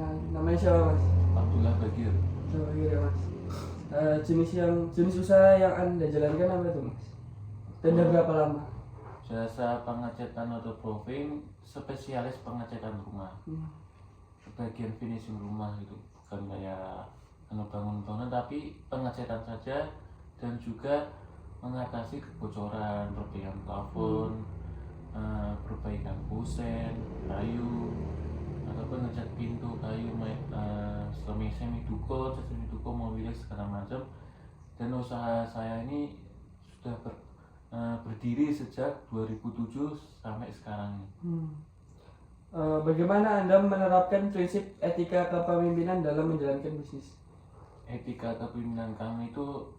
Nah, namanya siapa Mas? Abdullah Bagir. Coba kira Mas. Jenis usaha yang Anda jalankan apa tuh Mas? Dan udah berapa lama? Jasa pengecetan waterproofing, spesialis pengecetan rumah. Bagian finishing rumah itu bukan kayak bangun bangunan, tapi pengecetan saja dan juga mengatasi kebocoran, perbaikan plafon, perbaikan kusen, kayu, ataupun ngecat pintu kayu, semi duko, mobilnya segala macam. Dan usaha saya ini sudah berdiri sejak 2007 sampai sekarang. Bagaimana Anda menerapkan prinsip etika kepemimpinan dalam menjalankan bisnis? Etika kepemimpinan kami itu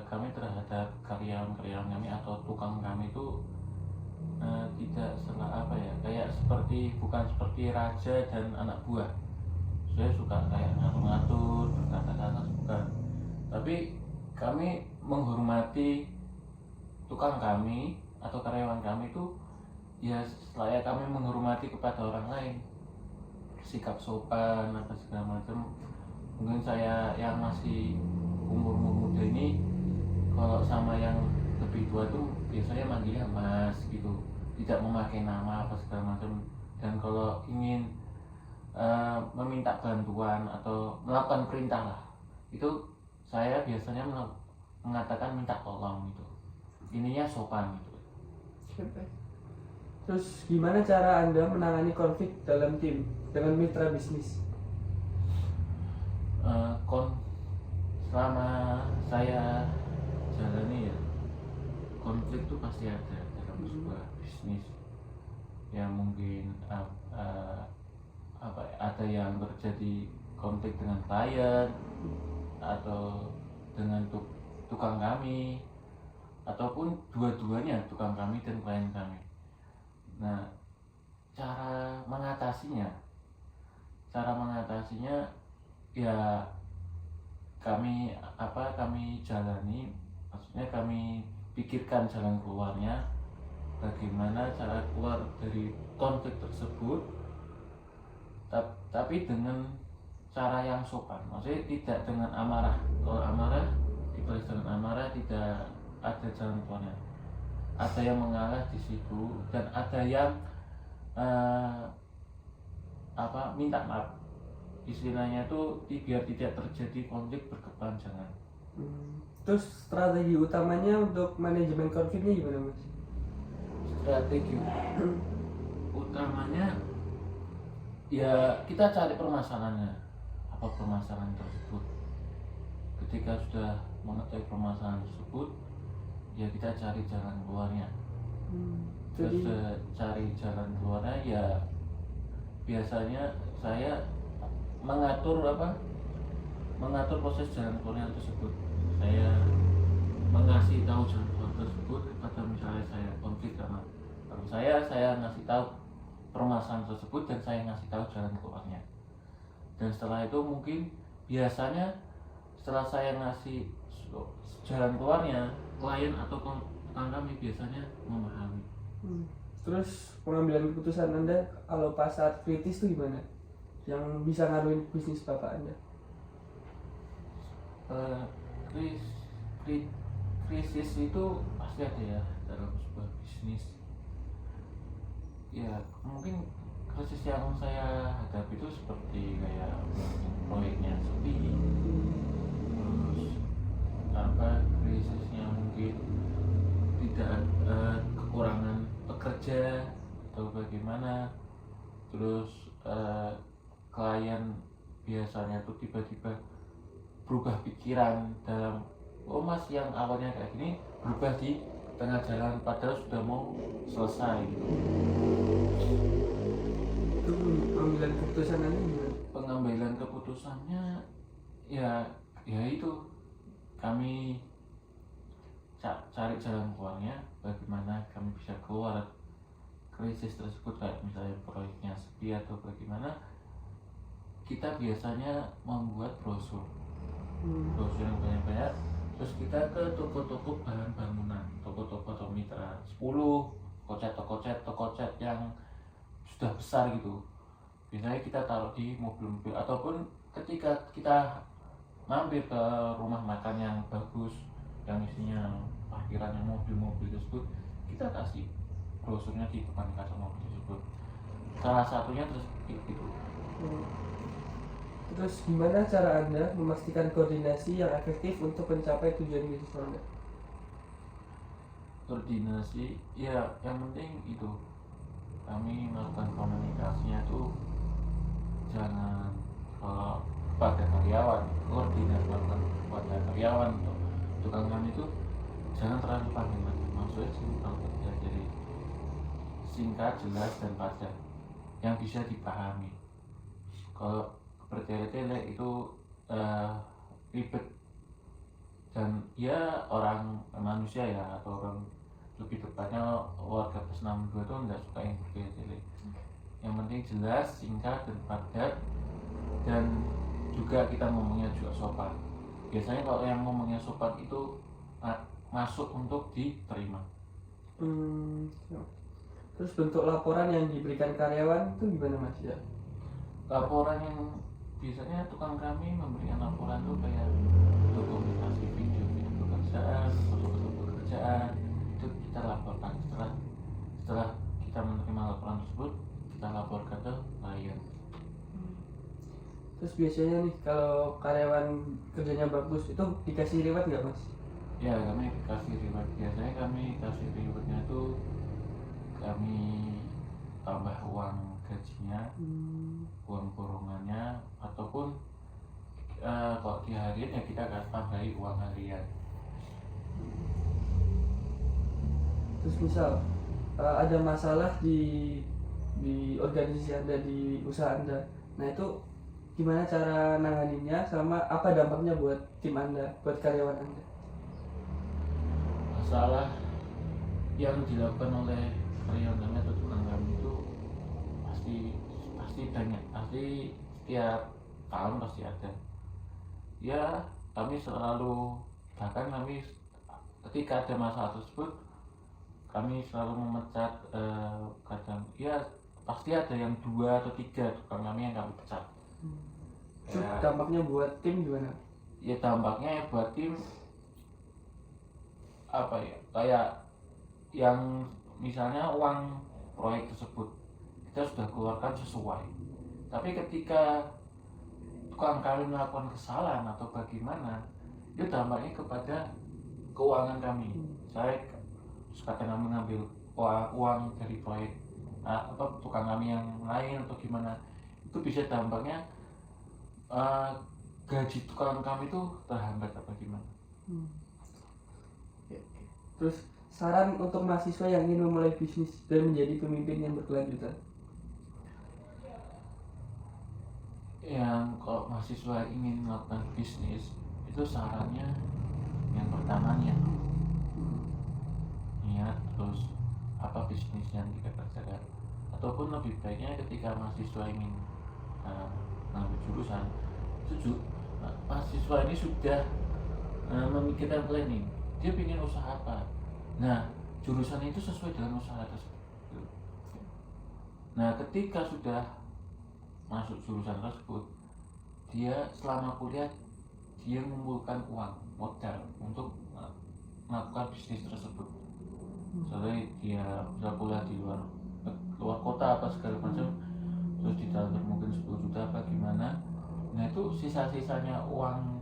kami terhadap karyawan-karyawan kami atau tukang kami itu tidak salah kayak bukan seperti raja dan anak buah. Saya suka kayak ngatur-ngatur, berkata-kata, bukan. Tapi kami menghormati tukang kami atau karyawan kami itu ya selayaknya kami menghormati kepada orang lain, sikap sopan apa segala macam. Mungkin saya yang masih umur muda ini kalau sama yang lebih tua tuh biasanya manggilnya Mas gitu, tidak memakai nama apa segala macam. Dan kalau ingin meminta bantuan atau melakukan perintah lah, itu saya biasanya mengatakan minta tolong gitu, ininya sopan gitu. Terus gimana cara Anda menangani konflik dalam tim dengan mitra bisnis? Selama saya jalani ya, konflik itu pasti ada dalam sebuah bisnis. Ya mungkin ada yang terjadi konflik dengan klien atau dengan tukang kami, ataupun dua-duanya, tukang kami dan klien kami. Nah, cara mengatasinya ya kami jalani, maksudnya kami pikirkan jalan keluarnya, bagaimana cara keluar dari konflik tersebut, tapi dengan cara yang sopan, maksudnya tidak dengan amarah. Kalau amarah, dibalas dengan amarah, tidak ada jalan keluarnya. Ada yang mengalah di situ dan ada yang minta maaf. Istilahnya tuh biar tidak terjadi konflik berkepanjangan. Terus strategi utamanya untuk manajemen konfliknya gimana Mas? Strategi utamanya ya kita cari permasalahannya, apa permasalahan tersebut. Ketika sudah mengetahui permasalahan tersebut, ya kita cari jalan keluarnya. Terus cari jalan keluarnya ya biasanya saya mengatur proses jalan keluarnya tersebut. Saya mengasih tahu jalan keluar tersebut kepada misalnya saya konflik sama saya ngasih tahu permasalahan tersebut dan saya ngasih tahu jalan keluarnya. Dan setelah itu mungkin biasanya setelah saya ngasih jalan keluarnya, klien atau tukang kami biasanya memahami. Terus pengambilan keputusan Anda kalau pas saat kritis itu gimana? Yang bisa ngaruhin bisnis Bapak Anda? Krisis itu pasti ada ya dalam sebuah bisnis. Ya mungkin krisis yang saya hadapi itu seperti kayak proyeknya sepi, terus krisisnya mungkin tidak kekurangan pekerja atau bagaimana. Terus klien biasanya tuh tiba-tiba berubah pikiran dalam mas yang awalnya kayak gini berubah di tengah jalan padahal sudah mau selesai gitu. Itu pengambilan keputusan Anda gimana? Pengambilan keputusannya ya itu kami cari jalan keluarnya, bagaimana kami bisa keluar krisis tersebut. Kayak misalnya proyeknya sepi atau bagaimana, kita biasanya membuat brosur yang banyak-banyak, terus kita ke toko-toko bahan bangunan, toko-toko atau mitra 10 toko cat yang sudah besar gitu, biasanya kita taruh di mobil-mobil ataupun ketika kita mampir ke rumah makan yang bagus yang isinya parkirannya mobil-mobil tersebut, kita kasih brosurnya di depan kaca mobil tersebut. Salah satunya terus itu. Hmm. Terus gimana cara Anda memastikan koordinasi yang efektif untuk mencapai tujuan bisnis Anda? Koordinasi ya, yang penting itu kami melakukan komunikasinya tuh jangan kalau pada karyawan, koordinasi melakukan pada karyawan atau tukang kami itu jangan terlalu panjang, maksudnya simpel saja, jadi singkat, jelas dan padat yang bisa dipahami. Kalau bertele-tele itu ribet, dan ya orang manusia ya, atau orang lebih tepatnya warga plus 62 itu nggak suka yang bertele-tele. Yang penting jelas, singkat dan padat, dan juga kita ngomongnya juga sopan. Biasanya kalau yang ngomongnya sopan itu masuk untuk diterima. Ya. Terus bentuk laporan yang diberikan karyawan itu gimana Mas ya? Laporan yang biasanya tukang kami memberikan laporan tuh kayak dokumentasi video-video pekerjaan, foto-foto pekerjaan, itu kita laporkan. Setelah kita menerima laporan tersebut, kita laporkan ke klien. Terus biasanya nih kalau karyawan kerjanya bagus itu dikasih reward nggak Mas? Ya, kami kasih reward. Biasanya kami kasih rewardnya tuh kami tambah uang gajinya, uang borongannya, ataupun kalau di harian ya kita akan tambahi uang harian. Terus misal ada masalah di organisasi Anda, di usaha Anda, nah itu gimana cara nanganinnya, sama apa dampaknya buat tim Anda, buat karyawan Anda? Masalah yang dilakukan oleh karyawan kami atau tukang kami itu pasti banyak, pasti setiap tahun pasti ada. Ya, kami selalu, bahkan kami ketika ada masalah tersebut kami selalu memecat, kadang ya pasti ada yang 2 atau 3 tukang kami yang kami pecat. Terus Ya, dampaknya buat tim gimana? ya dampaknya ya buat tim apa ya, kayak yang misalnya uang proyek tersebut kita sudah keluarkan sesuai, tapi ketika tukang kami melakukan kesalahan atau bagaimana, itu dampaknya kepada keuangan kami. Saya kadang mengambil uang dari proyek tukang kami yang lain atau gimana, itu bisa dampaknya gaji tukang kami itu terhambat apa gimana. Terus saran untuk mahasiswa yang ingin memulai bisnis dan menjadi pemimpin yang berkelanjutan? Yang kalau mahasiswa ingin melakukan bisnis itu sarannya yang pertama niat, terus apa bisnis yang kita kerjakan, ataupun lebih baiknya ketika mahasiswa ingin mengambil jurusan mahasiswa ini sudah memikirkan planning, dia ingin usaha apa, nah jurusan itu sesuai dengan usaha tersebut. Nah ketika sudah masuk jurusan tersebut, dia selama kuliah dia mengumpulkan uang modal untuk melakukan bisnis tersebut. Misalnya dia bisa kuliah di luar kota apa segala macam, terus ditransfer mungkin 10 juta apa gimana, nah itu sisa-sisanya uang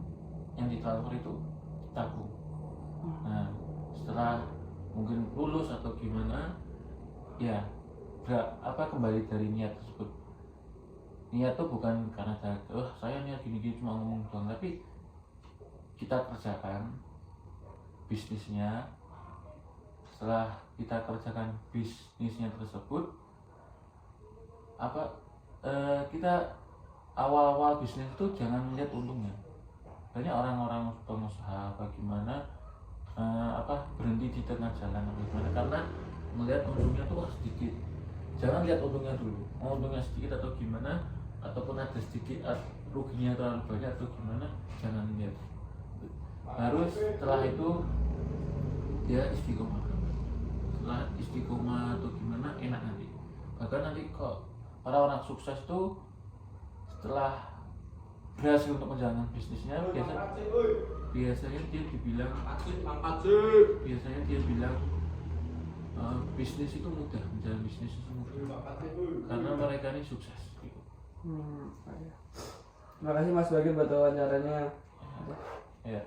yang ditransfer itu tabung. Nah setelah mungkin lulus atau gimana ya kembali dari niat tersebut. Niat tuh bukan karena saya niat gini-gini cuma ngomong doang, tapi kita kerjakan bisnisnya. Setelah kita kerjakan bisnisnya tersebut, kita awal-awal bisnis itu jangan melihat untungnya. Banyak orang-orang pengusaha bagaimana berhenti di tengah jalan bagaimana, karena melihat untungnya tuh sedikit. Jangan lihat untungnya dulu, untungnya sedikit atau gimana, ataupun ada sedikit ruginya terlalu banyak atau gimana, jangan lihat. Harus setelah itu dia istiqomah. Setelah istiqomah atau gimana enak nanti. Bahkan nanti kok orang-orang sukses tuh setelah berhasil untuk menjalankan bisnisnya biasanya dia dibilang biasanya dia bilang bisnis itu mudah, menjalankan bisnis itu mudah karena mereka ini sukses gitu. Ya. Terima kasih Mas Bagir buat wawancaranya. Ya.